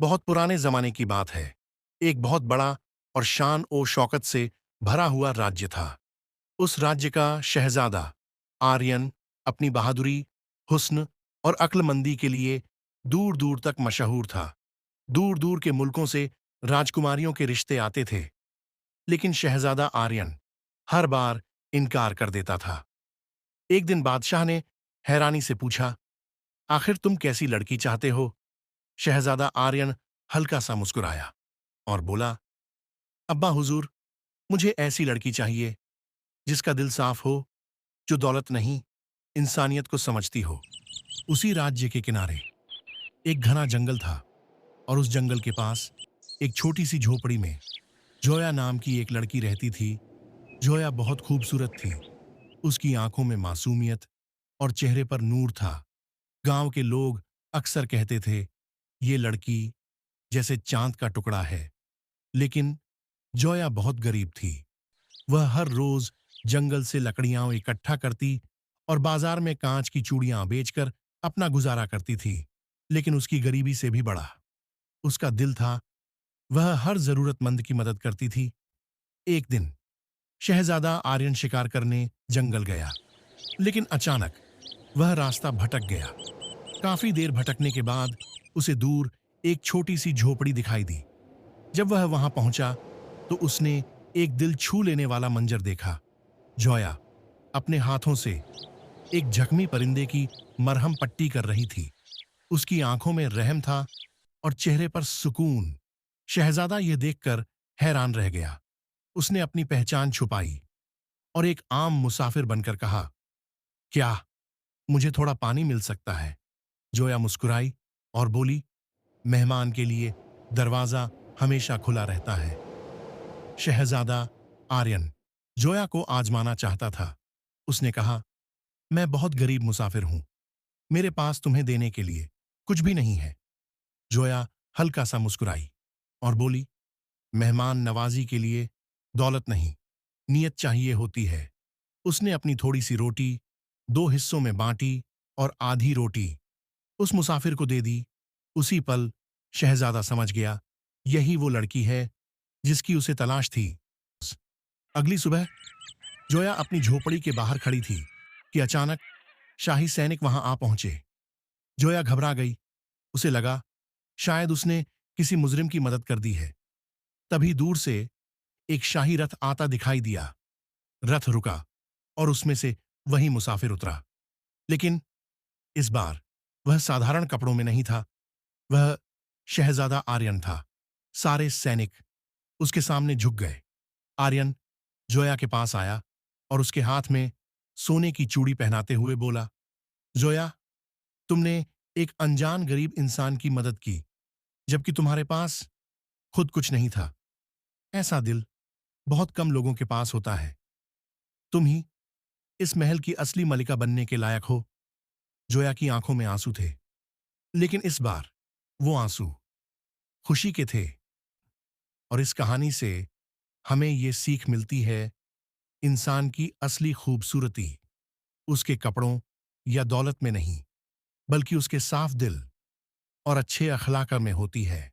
बहुत पुराने जमाने की बात है। एक बहुत बड़ा और शान और शौकत से भरा हुआ राज्य था। उस राज्य का शहजादा आर्यन अपनी बहादुरी, हुस्न और अक्लमंदी के लिए दूर दूर तक मशहूर था। दूर दूर के मुल्कों से राजकुमारियों के रिश्ते आते थे, लेकिन शहजादा आर्यन हर बार इनकार कर देता था। एक दिन बादशाह ने हैरानी से पूछा, आखिर तुम कैसी लड़की चाहते हो? शहजादा आर्यन हल्का सा मुस्कुराया और बोला, अब्बा हुजूर, मुझे ऐसी लड़की चाहिए जिसका दिल साफ हो, जो दौलत नहीं, इंसानियत को समझती हो। उसी राज्य के किनारे एक घना जंगल था और उस जंगल के पास एक छोटी सी झोपड़ी में जोया नाम की एक लड़की रहती थी। जोया बहुत खूबसूरत थी। उसकी आंखों में मासूमियत और चेहरे पर नूर था। गांव के लोग अक्सर कहते थे, ये लड़की जैसे चांद का टुकड़ा है। लेकिन जोया बहुत गरीब थी। वह हर रोज जंगल से लकड़ियां इकट्ठा करती और बाजार में कांच की चूड़ियां बेचकर अपना गुजारा करती थी। लेकिन उसकी गरीबी से भी बड़ा उसका दिल था। वह हर जरूरतमंद की मदद करती थी। एक दिन शहजादा आर्यन शिकार करने जंगल गया, लेकिन अचानक वह रास्ता भटक गया। काफी देर भटकने के बाद उसे दूर एक छोटी सी झोपड़ी दिखाई दी। जब वह वहां पहुंचा तो उसने एक दिल छू लेने वाला मंजर देखा। जोया अपने हाथों से एक जख्मी परिंदे की मरहम पट्टी कर रही थी। उसकी आंखों में रहम था और चेहरे पर सुकून। शहजादा यह देखकर हैरान रह गया। उसने अपनी पहचान छुपाई और एक आम मुसाफिर बनकर कहा, क्या मुझे थोड़ा पानी मिल सकता है? जोया मुस्कुराई और बोली, मेहमान के लिए दरवाजा हमेशा खुला रहता है। शहजादा आर्यन जोया को आजमाना चाहता था। उसने कहा, मैं बहुत गरीब मुसाफिर हूं। मेरे पास तुम्हें देने के लिए कुछ भी नहीं है। जोया हल्का सा मुस्कुराई और बोली, मेहमान नवाजी के लिए दौलत नहीं, नीयत चाहिए होती है। उसने अपनी थोड़ी सी रोटी दो हिस्सों में बांटी और आधी रोटी उस मुसाफिर को दे दी। उसी पल शहजादा समझ गया, यही वो लड़की है जिसकी उसे तलाश थी। अगली सुबह जोया अपनी झोपड़ी के बाहर खड़ी थी कि अचानक शाही सैनिक वहां आ पहुंचे। जोया घबरा गई। उसे लगा शायद उसने किसी मुजरिम की मदद कर दी है। तभी दूर से एक शाही रथ आता दिखाई दिया। रथ रुका और उसमें से वही मुसाफिर उतरा। लेकिन इस बार वह साधारण कपड़ों में नहीं था। वह शहजादा आर्यन था। सारे सैनिक उसके सामने झुक गए। आर्यन जोया के पास आया और उसके हाथ में सोने की चूड़ी पहनाते हुए बोला, जोया, तुमने एक अनजान गरीब इंसान की मदद की जबकि तुम्हारे पास खुद कुछ नहीं था। ऐसा दिल बहुत कम लोगों के पास होता है। तुम ही इस महल की असली मलिका बनने के लायक हो। जोया की आंखों में आंसू थे, लेकिन इस बार वो आंसू खुशी के थे। और इस कहानी से हमें ये सीख मिलती है, इंसान की असली खूबसूरती उसके कपड़ों या दौलत में नहीं, बल्कि उसके साफ दिल और अच्छे अखलाक में होती है।